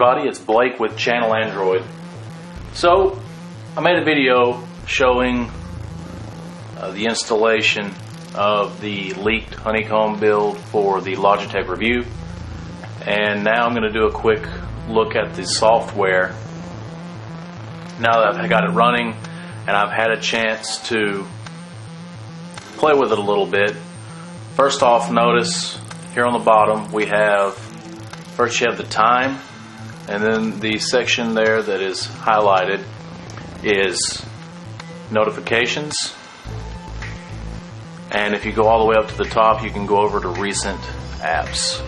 everybody, it's Blake with Channel Android. So I made a video showing the installation of the leaked honeycomb build for the Logitech Review, and now I'm going to do a quick look at the software now that I've got it running and I've had a chance to play with it a little bit. First off, notice here on the bottom we have, first you have the time, and then the section there that is highlighted is notifications. And if you go all the way up to the top, you can go over to recent apps.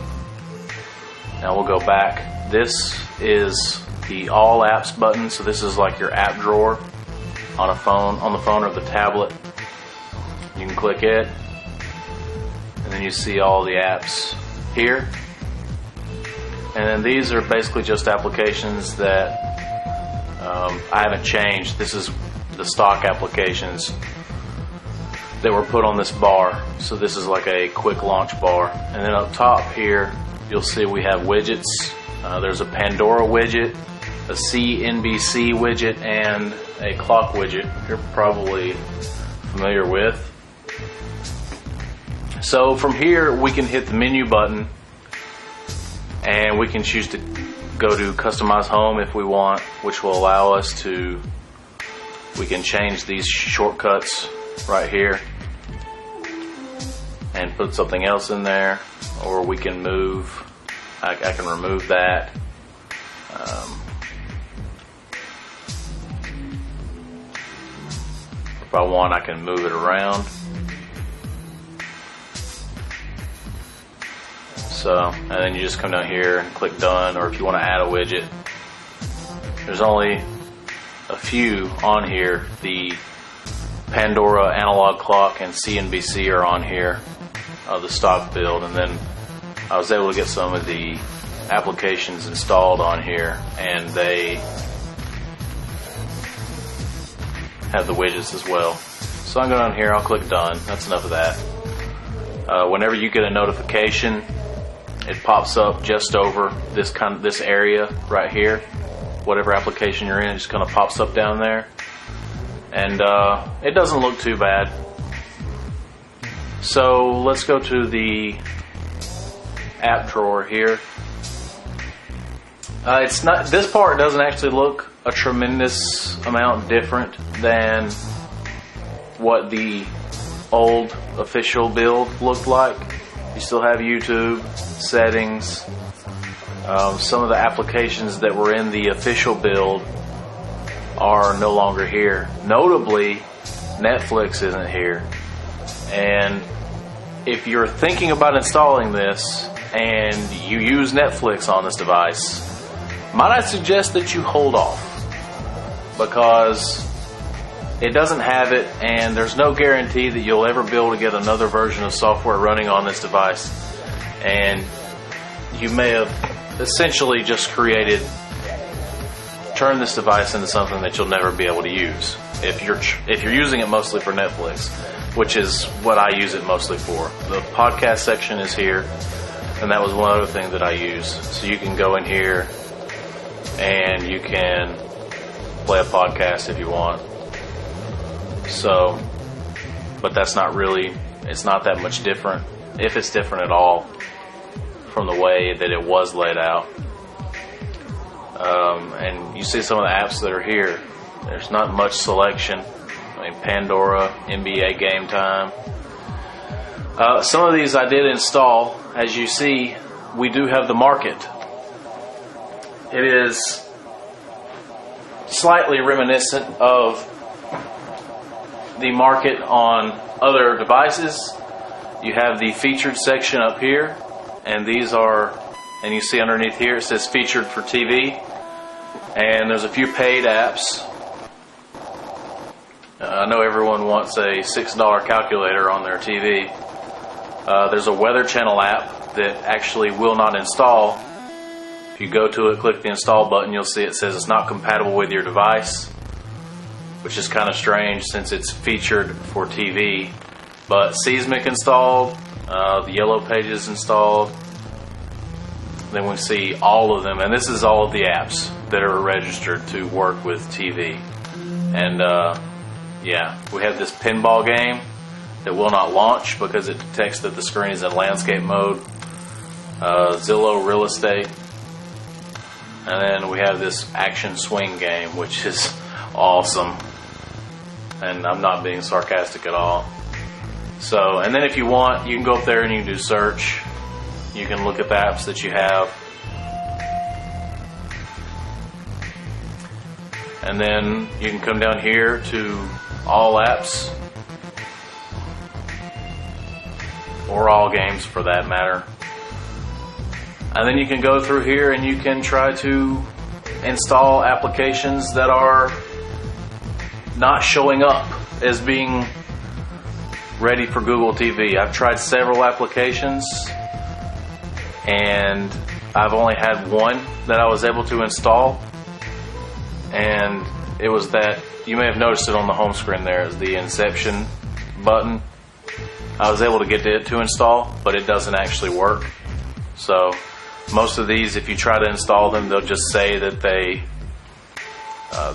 Now we'll go back. This is the all apps button, so this is like your app drawer on a phone, on the phone or the tablet. You can click it, and then you see all the apps here. And then these are basically just applications that I haven't changed. This is the stock applications that were put on this bar. So this is like a quick launch bar. And then up top here, you'll see we have widgets. There's a Pandora widget, a CNBC widget, and a clock widget you're probably familiar with. So from here we can hit the menu button and we can choose to go to customize home if we want, which will allow us to, we can change these shortcuts right here and put something else in there, or we can move, I can remove that. If I want, I can move it around. So, and then you just come down here and click done, or if you want to add a widget. There's only a few on here. The Pandora analog clock and CNBC are on here of the stock build, and then I was able to get some of the applications installed on here, and they have the widgets as well. So I'm going down here, I'll click done. That's enough of that. Whenever you get a notification, it pops up just over this area right here. Whatever application you're in, it just kind of pops up down there, and it doesn't look too bad. So let's go to the app drawer here. It's not, this part doesn't actually look a tremendous amount different than what the old official build looked like. You still have YouTube, settings. Some of the applications that were in the official build are no longer here. Notably, Netflix isn't here. And if you're thinking about installing this and you use Netflix on this device, might I suggest that you hold off, because it doesn't have it, and there's no guarantee that you'll ever be able to get another version of software running on this device. And you may have essentially just turned this device into something that you'll never be able to use if you're using it mostly for Netflix, which is what I use it mostly for. The podcast section is here, and that was one other thing that I use. So you can go in here and you can play a podcast if you want. So, but that's not really, it's not that much different, if it's different at all, from the way that it was laid out. And you see some of the apps that are here. There's not much selection. I mean, Pandora, NBA Game Time. Some of these I did install. As you see, we do have the market. It is slightly reminiscent of the market on other devices. You have the featured section up here, and these are, and you see underneath here it says featured for TV, and there's a few paid apps. I know everyone wants a $6 calculator on their TV. There's a Weather Channel app that actually will not install. If you go to it, click the install button, you'll see it says it's not compatible with your device, which is kind of strange since it's featured for TV. But Seismic installed, the Yellow Pages installed, then we see all of them, and this is all of the apps that are registered to work with TV. And yeah, we have this pinball game that will not launch because it detects that the screen is in landscape mode. Zillow Real Estate. And then we have this action swing game, which is awesome. And I'm not being sarcastic at all. So, and then if you want, you can go up there and you can do search. You can look at the apps that you have. And then you can come down here to all apps, or all games for that matter. And then you can go through here and you can try to install applications that are not showing up as being ready for Google TV. I've tried several applications and I've only had one that I was able to install, and it was that, you may have noticed it on the home screen there, is the Inception button. I was able to get it to install, but it doesn't actually work. So most of these, if you try to install them, they'll just say that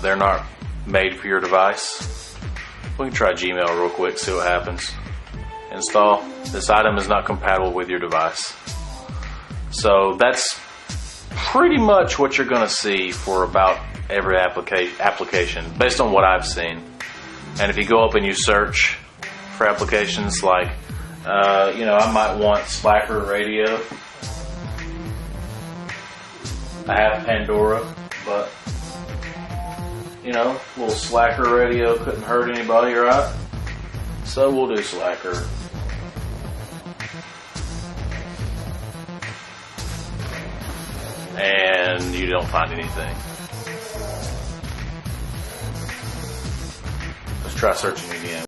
they're not made for your device. We can try Gmail real quick, see what happens. Install. This item is not compatible with your device. So that's pretty much what you're going to see for about every application, based on what I've seen. And if you go up and you search for applications like, I might want Slacker Radio. I have Pandora, but little Slacker Radio couldn't hurt anybody, right? So we'll do Slacker. And you don't find anything. Let's try searching again.